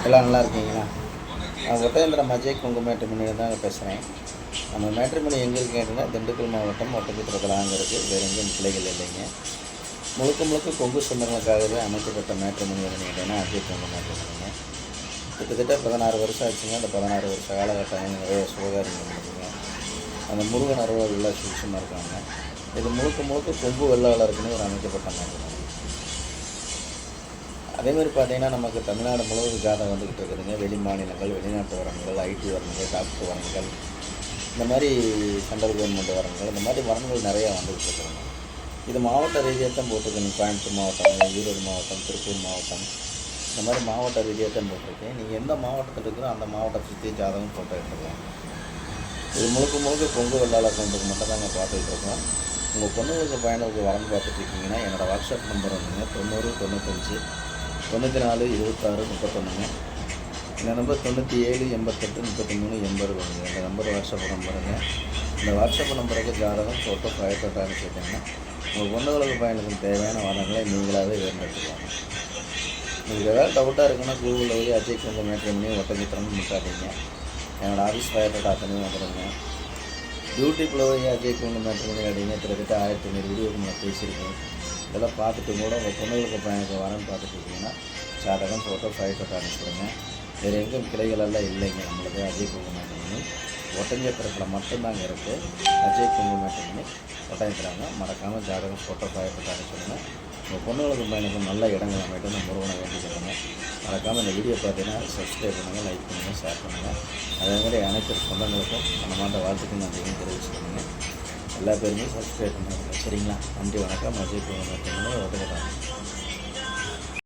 எல்லாம் நல்லா இருக்கீங்களா? நான் ஒட்டயந்திரம் அஜய் கொங்கு மேட்ரிமணி தாங்க பேசுகிறேன். நம்ம மேட்ரிமணி எங்கே இருக்கு கேட்டிங்கன்னா, திண்டுக்கல் மாவட்டம் ஒட்டக்குத்திரத்தில் அங்கே இருக்குது. வேறு எங்கேயும் கிளைகள் இல்லைங்க. முழுக்க முழுக்க கொங்கு சொந்தங்களுக்காகவே அமைக்கப்பட்ட மேட்ரிமணி எதுன்னு கேட்டிங்கன்னா அஜய் கொங்கு மேட்ரிமணிங்க. கிட்டத்தட்ட 16 வருஷம் ஆச்சுங்க. அந்த 16 வருஷ காலகட்டம் நிறைய சுபகாரியங்கள் இருக்குங்க. அந்த முருகன் அருள்லாம் சுட்சமாக இருக்காங்க. இது முழுக்க முழுக்க கொங்கு வெள்ளாளருக்குன்னு ஒரு அமைக்கப்பட்ட மேட்ரிமணி. அதேமாதிரி பார்த்திங்கன்னா நமக்கு தமிழ்நாடு முழுவதும் ஜாதகம் வந்துக்கிட்டு இருக்குதுங்க. வெளி மாநிலங்கள், வெளிநாட்டு வரன்கள், ஐடி வரன்கள், டாக்டர் வரன்கள், இந்த மாதிரி சென்ட்ரல் கவர்மெண்ட் வரன்கள், இந்த மாதிரி வரன்கள் நிறையா வந்துக்கிட்டு இருக்கிறோங்க. இது மாவட்ட ரீதியாக தான் போட்டிருக்கேன். கோயம்புத்தூர் மாவட்டம், ஈரோடு மாவட்டம், திருப்பூர் மாவட்டம், இந்த மாதிரி மாவட்ட ரீதியாக தான் போட்டிருக்கேன். நீங்கள் எந்த மாவட்டத்தில் இருக்கிறோ அந்த மாவட்டத்தை சுற்றி ஜாதகம் போட்டு எடுத்துக்கலாம். இது முழுக்க முழுக்க கொங்கு வெள்ளாளர் கொண்டுக்கு மட்டும் தாங்க பார்த்துக்கிட்டு இருக்கோம். உங்கள் பொண்ணுங்களுக்கு பையனுக்கு வரன் பார்த்துட்டு இருக்கீங்கன்னா என்னோடய வாட்ஸ்அப் நம்பர் வந்துங்க 90 95 94 26 31. இந்த நம்பர் 97 88 33 80 வருங்க. இந்த நம்பர் வாட்ஸ்அப் நம்பருங்க. இந்த வாட்ஸ்அப் நம்பருக்கு ஜாதகம் ஃபோட்டோ ப்ரைவேட்டாக அனுப்பிச்சிட்டிங்கன்னா உங்கள் பொண்ணுகளுக்கு பையனுக்கு தேவையான வரங்களை நீங்களாகவே தேர்ந்தெடுத்துக்கலாங்க. உங்களுக்கு ஏதாவது டவுட்டாக இருக்குன்னா கூகுளில் போய் அஜய் கொங்கு மேட்ரிமணி ஒட்டக்குத்திரம்னு முட்டாதீங்க. என்னோடய ஆஃபீஸ் ப்ரைவேட்டாக அத்தனையும் வந்துடுங்க. யூடியூப்பில் போய் அஜய் கொங்கு மேட்ரிமணி அப்படிங்க கிட்டத்தட்ட 1500 வீடியோக்கு நான் பேசியிருக்கேன். இதெல்லாம் பார்த்துட்டு கூட உங்கள் பொண்ணுகளுக்கு பையனுக்கு வரன்னு பார்த்துட்டு இருக்கீங்கன்னா ஜாதகம் ஃபோட்டோ ப்ரைவேட்டாக அனுப்பிச்சிடுங்க. வேறு எங்கேயும் கிளைகளெல்லாம் இல்லைங்க. நம்மளுக்கு அஜய் கொங்கு மேட்ரிமணி ஒட்டஞ்சத்திரத்தில் மட்டும்தாங்க இருக்குது. அஜய் கொங்கு மேட்ரிமணி ஒட்டஞ்சத்திராங்க. மறக்காமல் ஜாதகம் ஃபோட்டோ ப்ரைவேட்டாக அனுப்பிச்சிடுங்க. உங்கள் பொண்ணுகளுக்கு பையனுக்கு நல்ல இடங்கள் அமைட்டு நம்ம முருகனை வேண்டிக்கிறோங்க. மறக்காமல் இந்த வீடியோ பார்த்தீங்கன்னா சப்ஸ்கிரைப் பண்ணுங்கள், லைக் பண்ணுங்கள், ஷேர் பண்ணுங்கள். அதேமாதிரி அனைத்து சொந்தங்களுக்கும் மனமார்ந்த வாழ்த்துக்கள் நன்றியும் தெரிவிச்சுக்கணுங்க. எல்லா பேருமே சப்ஸ்கிரைப் பண்ணுவாங்க. சரிங்களா? நன்றி, வணக்கம். அஜய் கொங்கு மேட்ரிமணி ஒட்டஞ்சத்திரம்.